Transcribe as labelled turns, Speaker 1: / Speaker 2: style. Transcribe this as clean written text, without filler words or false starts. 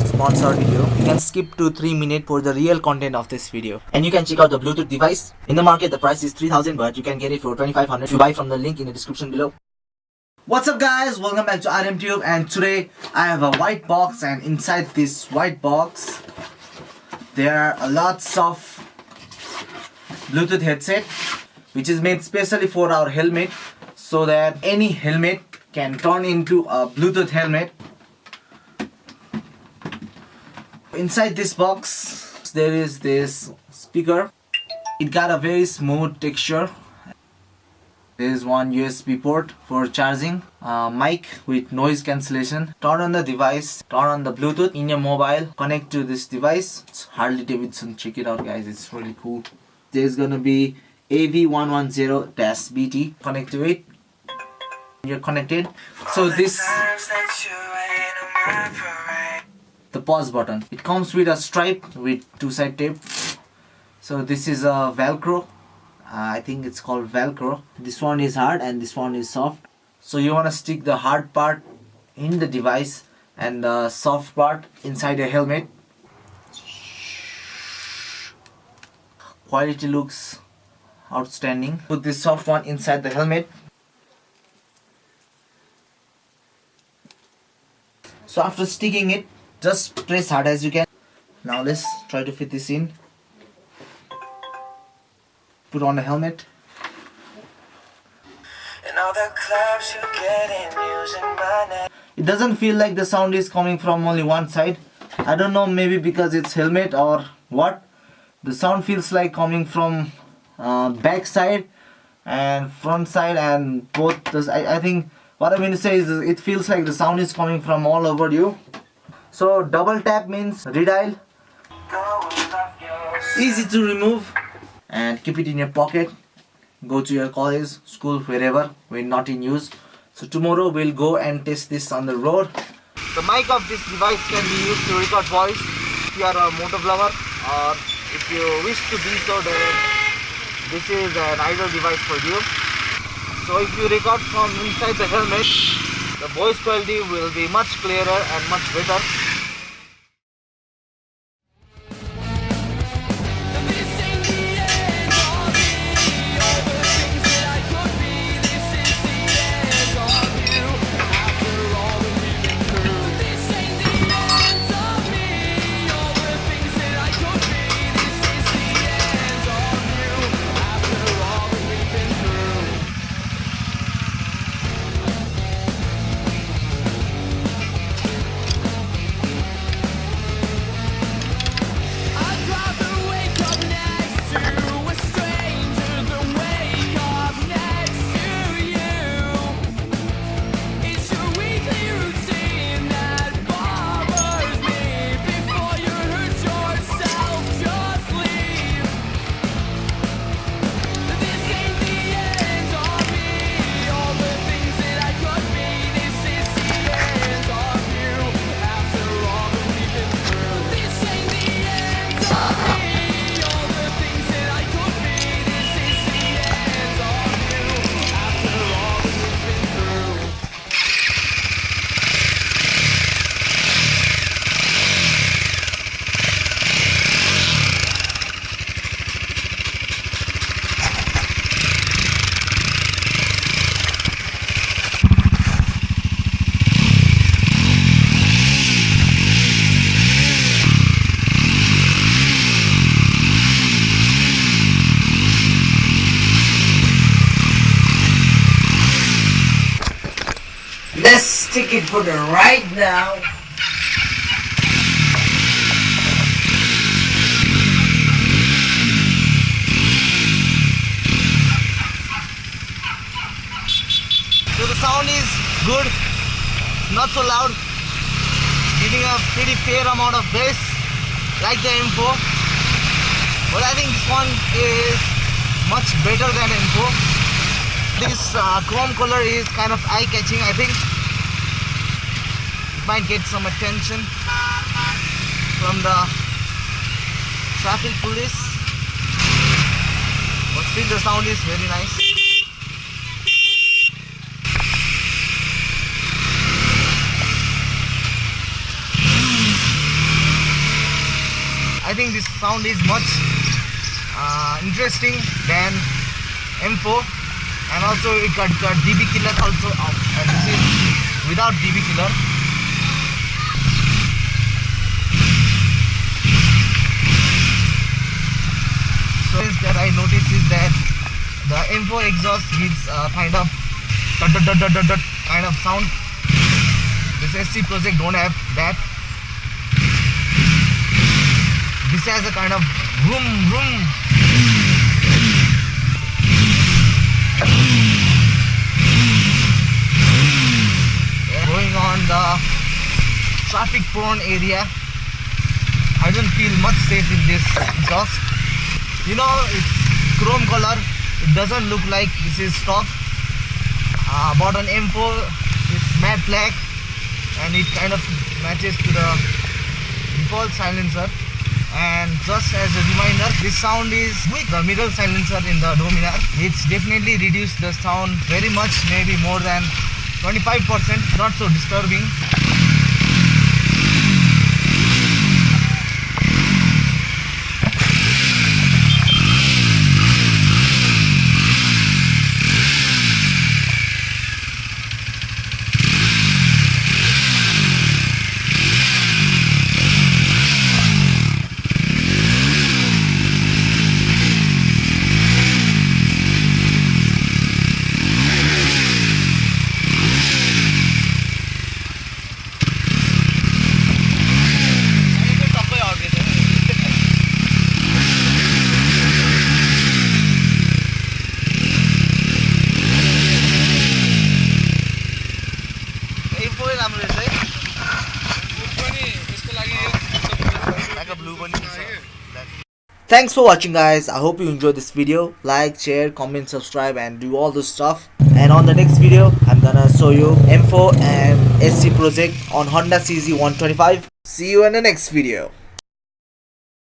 Speaker 1: sponsored video. You can skip to 3 minutes for the real content of this video. And you can check out the Bluetooth device. In the market, the price is 3000, but you can get it for 2500 if you buy from the link in the description below. What's up guys, welcome back to RMTube, and today I have a white box, and inside this white box there are a lots of Bluetooth headset which is made specially for our helmet, so that any helmet can turn into a Bluetooth helmet. Inside this box there is this speaker. It got a very smooth texture. There is one USB port for charging, mic with noise cancellation. Turn on the device, turn on the Bluetooth in your mobile, connect to this device. It's Harley Davidson, check it out guys, it's really cool. There's gonna be AV110-BT, connect to it. You're connected. So this, the pause button. It comes with a stripe with two-side tape. So this is a Velcro. I think it's called Velcro. This one is hard and this one is soft. So you want to stick the hard part in the device and the soft part inside the helmet. Quality looks outstanding. Put this soft one inside the helmet. So after sticking it, just press hard as you can. Now let's try to fit this in. Put on the helmet. It doesn't feel like the sound is coming from only one side. I don't know, maybe because it's helmet or what. The sound feels like coming from back side and front side and both. I think what I mean to say is it feels like the sound is coming from all over you. So double tap means redial. Easy to remove. And keep it in your pocket. Go to your college, school, wherever, when not in use. So tomorrow we'll go and test this on the road. The mic of this device can be used to record voice if you are a motovlogger, or if you wish to be so, then this is an ideal device for you. So if you record from inside the helmet, the voice quality will be much clearer and much better. Let's stick it for the ride now. So the sound is good, not so loud, giving a pretty fair amount of bass, like the M4. But I think this one is much better than M4. This chrome color is kind of eye-catching, I think. It might get some attention from the traffic police. But still the sound is very nice. think this sound is much interesting than M4, and also it got dB killer also, and this is without dB killer. So that I noticed is that the M4 exhaust gives a kind of dot kind of sound. This SC project don't have that. This has a kind of vroom vroom. Going on the traffic prone area, I don't feel much safe in this exhaust. You know, it's chrome color, it doesn't look like this is stock, but on M4 it's matte black and it kind of matches to the default silencer. And just as a reminder, this sound is with the middle silencer in the Dominar. It's definitely reduced the sound very much, maybe more than 25%, not so disturbing. Thanks for watching, guys. I hope you enjoyed this video. Like, share, comment, subscribe and do all this stuff. And on the next video I'm gonna show you M4 and SC project on Honda CZ125. See you in the next video.